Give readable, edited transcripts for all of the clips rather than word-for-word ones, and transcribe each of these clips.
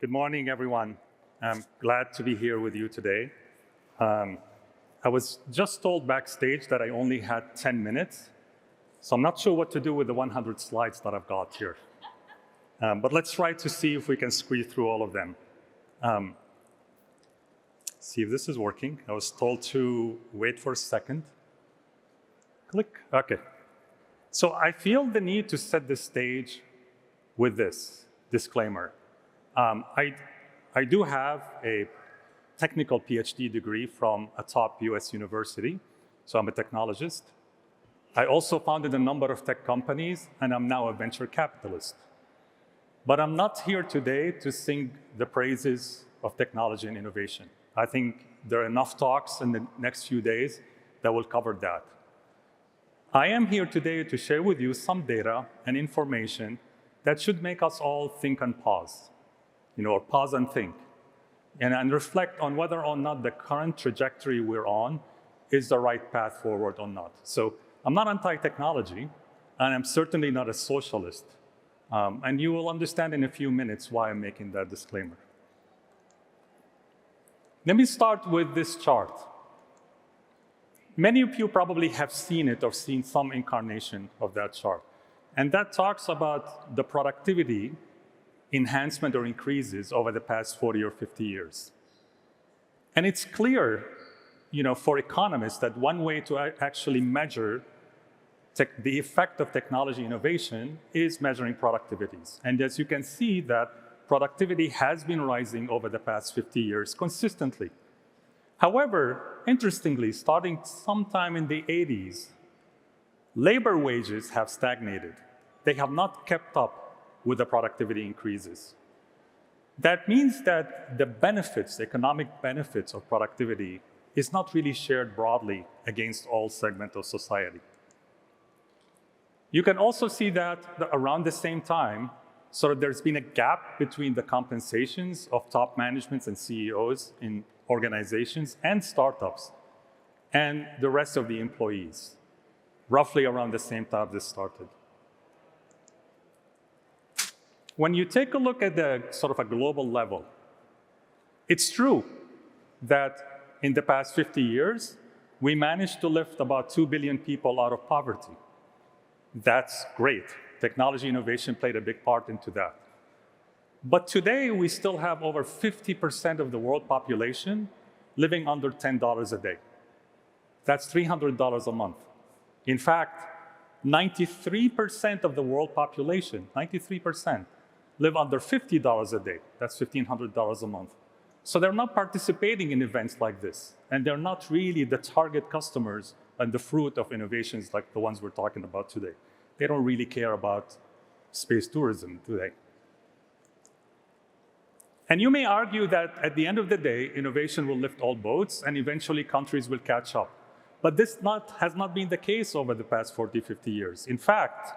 Good morning, everyone. I'm glad to be here with you today. I was just told backstage that I only had 10 minutes, so I'm not sure what to do with the 100 slides that I've got here. But let's try to see if we can squeeze through all of them. See if this is working. I was told to wait for a second. Click. OK. So I feel the need to set the stage with this disclaimer. I do have a technical PhD degree from a top US university, so I'm a technologist. I also founded a number of tech companies, and I'm now a venture capitalist. But I'm not here today to sing the praises of technology and innovation. I think there are enough talks in the next few days that will cover that. I am here today to share with you some data and information that should make us all think and pause, or pause and think, and reflect on whether or not the current trajectory we're on is the right path forward or not. So I'm not anti-technology, and I'm certainly not a socialist. And you will understand in a few minutes why I'm making that disclaimer. Let me start with this chart. Many of you probably have seen it or seen some incarnation of that chart. And that talks about the productivity enhancement or increases over the past 40 or 50 years. And it's clear, for economists that one way to actually measure the effect of technology innovation is measuring productivities. And as you can see, that productivity has been rising over the past 50 years consistently. However, interestingly, starting sometime in the 80s, labor wages have stagnated. They have not kept up with the productivity increases. That means that the benefits, the economic benefits of productivity is not really shared broadly against all segments of society. You can also see that around the same time, there's been a gap between the compensations of top managements and CEOs in organizations and startups and the rest of the employees, roughly around the same time this started. When you take a look at the a global level, it's true that in the past 50 years, we managed to lift about 2 billion people out of poverty. That's great. Technology innovation played a big part into that. But today, we still have over 50% of the world population living under $10 a day. That's $300 a month. In fact, 93% of the world population, 93%, live under $50 a day. That's $1,500 a month. So they're not participating in events like this. And they're not really the target customers and the fruit of innovations like the ones we're talking about today. They don't really care about space tourism, do they? And you may argue that at the end of the day, innovation will lift all boats and eventually countries will catch up. But this has not been the case over the past 40, 50 years. In fact,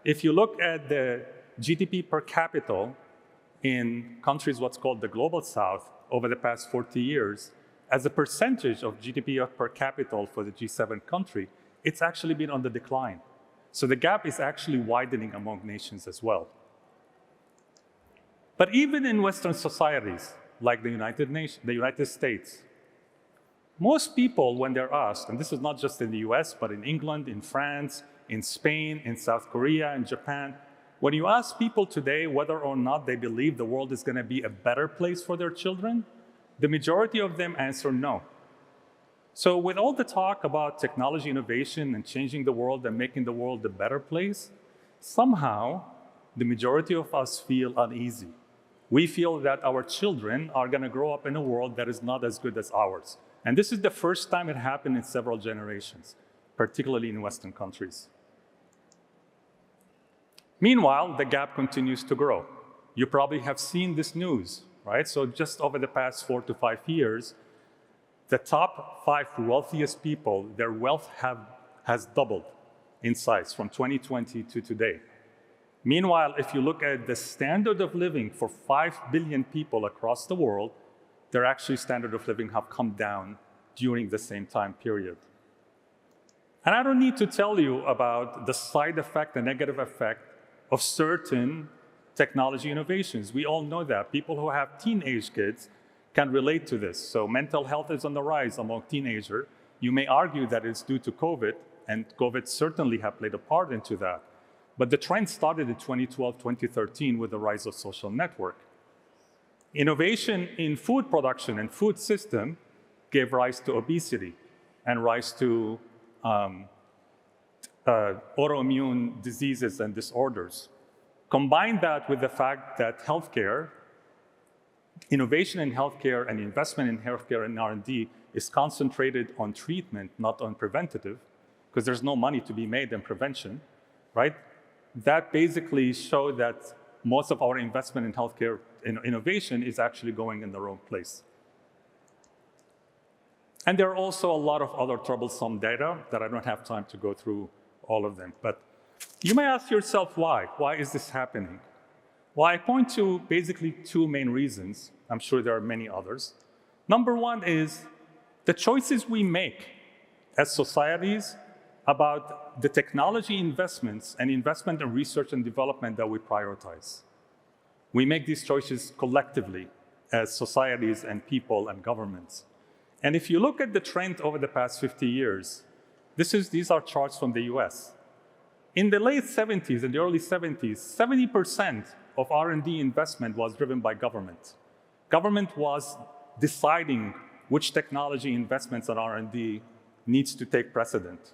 if you look at the GDP per capita in countries what's called the Global South over the past 40 years, as a percentage of GDP per capita for the G7 country, it's actually been on the decline. So the gap is actually widening among nations as well. But even in Western societies, like the United States, most people, when they're asked, and this is not just in the US, but in England, in France, in Spain, in South Korea, in Japan, when you ask people today whether or not they believe the world is going to be a better place for their children, the majority of them answer no. So with all the talk about technology innovation and changing the world and making the world a better place, somehow the majority of us feel uneasy. We feel that our children are going to grow up in a world that is not as good as ours. And this is the first time it happened in several generations, particularly in Western countries. Meanwhile, the gap continues to grow. You probably have seen this news, right? So just over the past 4 to 5 years, the top 5 wealthiest people, their wealth has doubled in size from 2020 to today. Meanwhile, if you look at the standard of living for 5 billion people across the world, their actual standard of living have come down during the same time period. And I don't need to tell you about the side effect, the negative effect of certain technology innovations. We all know that. People who have teenage kids can relate to this. So mental health is on the rise among teenagers. You may argue that it's due to COVID, and COVID certainly have played a part into that. But the trend started in 2012, 2013 with the rise of social network. Innovation in food production and food system gave rise to obesity and rise to autoimmune diseases and disorders. Combine that with the fact that healthcare, innovation in healthcare and investment in healthcare and R&D is concentrated on treatment, not on preventative, because there's no money to be made in prevention, right? That basically showed that most of our investment in healthcare innovation is actually going in the wrong place. And there are also a lot of other troublesome data that I don't have time to go through all of them. But you may ask yourself why. Why is this happening? Well, I point to basically two main reasons. I'm sure there are many others. Number one is the choices we make as societies about the technology investments and investment in research and development that we prioritize. We make these choices collectively as societies and people and governments. And if you look at the trend over the past 50 years, these are charts from the US. In the late 70s and the early 70s, 70% of R&D investment was driven by government. Government was deciding which technology investments in R&D needs to take precedent.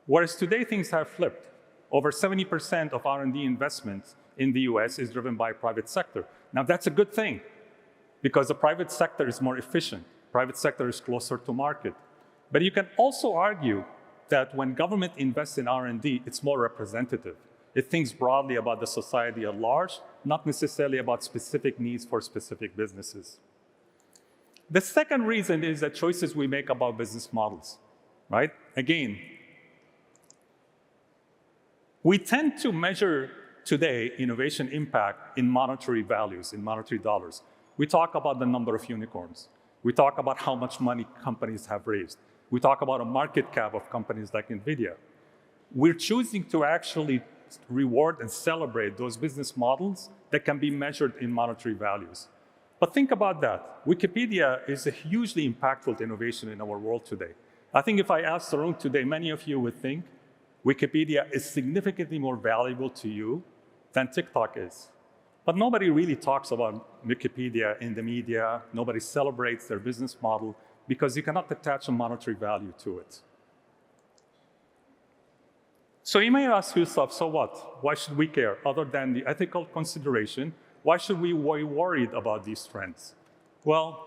Whereas today, things have flipped. Over 70% of R&D investments in the US is driven by private sector. Now, that's a good thing, because the private sector is more efficient. Private sector is closer to market. But you can also argue that when government invests in R&D, it's more representative. It thinks broadly about the society at large, not necessarily about specific needs for specific businesses. The second reason is the choices we make about business models, right? Again, we tend to measure today innovation impact in monetary values, in monetary dollars. We talk about the number of unicorns. We talk about how much money companies have raised. We talk about a market cap of companies like NVIDIA. We're choosing to actually reward and celebrate those business models that can be measured in monetary values. But think about that. Wikipedia is a hugely impactful innovation in our world today. I think if I asked the room today, many of you would think Wikipedia is significantly more valuable to you than TikTok is. But nobody really talks about Wikipedia in the media. Nobody celebrates their business model because you cannot attach a monetary value to it. So you may ask yourself, so what? Why should we care? Other than the ethical consideration, why should we be worried about these trends? Well,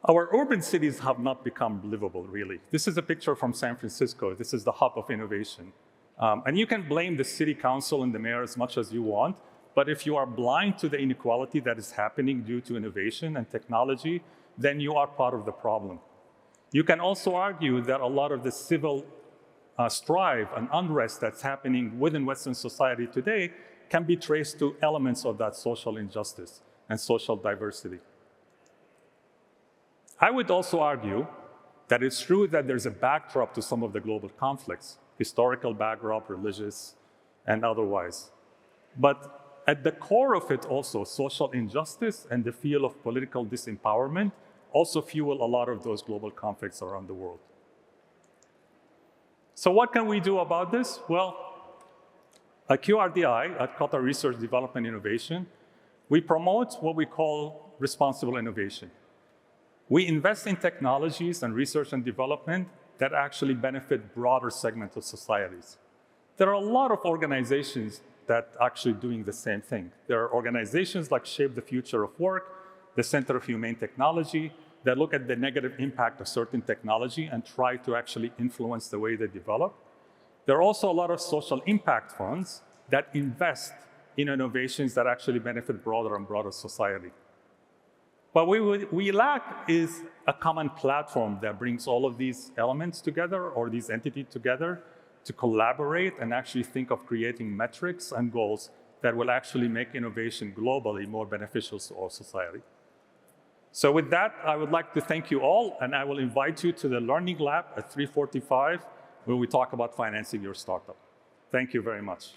our urban cities have not become livable, really. This is a picture from San Francisco. This is the hub of innovation. And you can blame the city council and the mayor as much as you want, but if you are blind to the inequality that is happening due to innovation and technology, then you are part of the problem. You can also argue that a lot of the civil strife and unrest that's happening within Western society today can be traced to elements of that social injustice and social diversity. I would also argue that it's true that there's a backdrop to some of the global conflicts, historical backdrop, religious, and otherwise. But at the core of it also, social injustice and the feel of political disempowerment also fuel a lot of those global conflicts around the world. So what can we do about this? Well, at QRDI, at Qatar Research Development Innovation, we promote what we call responsible innovation. We invest in technologies and research and development that actually benefit broader segments of societies. There are a lot of organizations that are actually doing the same thing. There are organizations like Shape the Future of Work, the Center of Humane Technology, that look at the negative impact of certain technology and try to actually influence the way they develop. There are also a lot of social impact funds that invest in innovations that actually benefit broader and broader society. What we lack is a common platform that brings all of these elements together or these entities together to collaborate and actually think of creating metrics and goals that will actually make innovation globally more beneficial to all society. So with that, I would like to thank you all, and I will invite you to the Learning Lab at 3:45, where we talk about financing your startup. Thank you very much.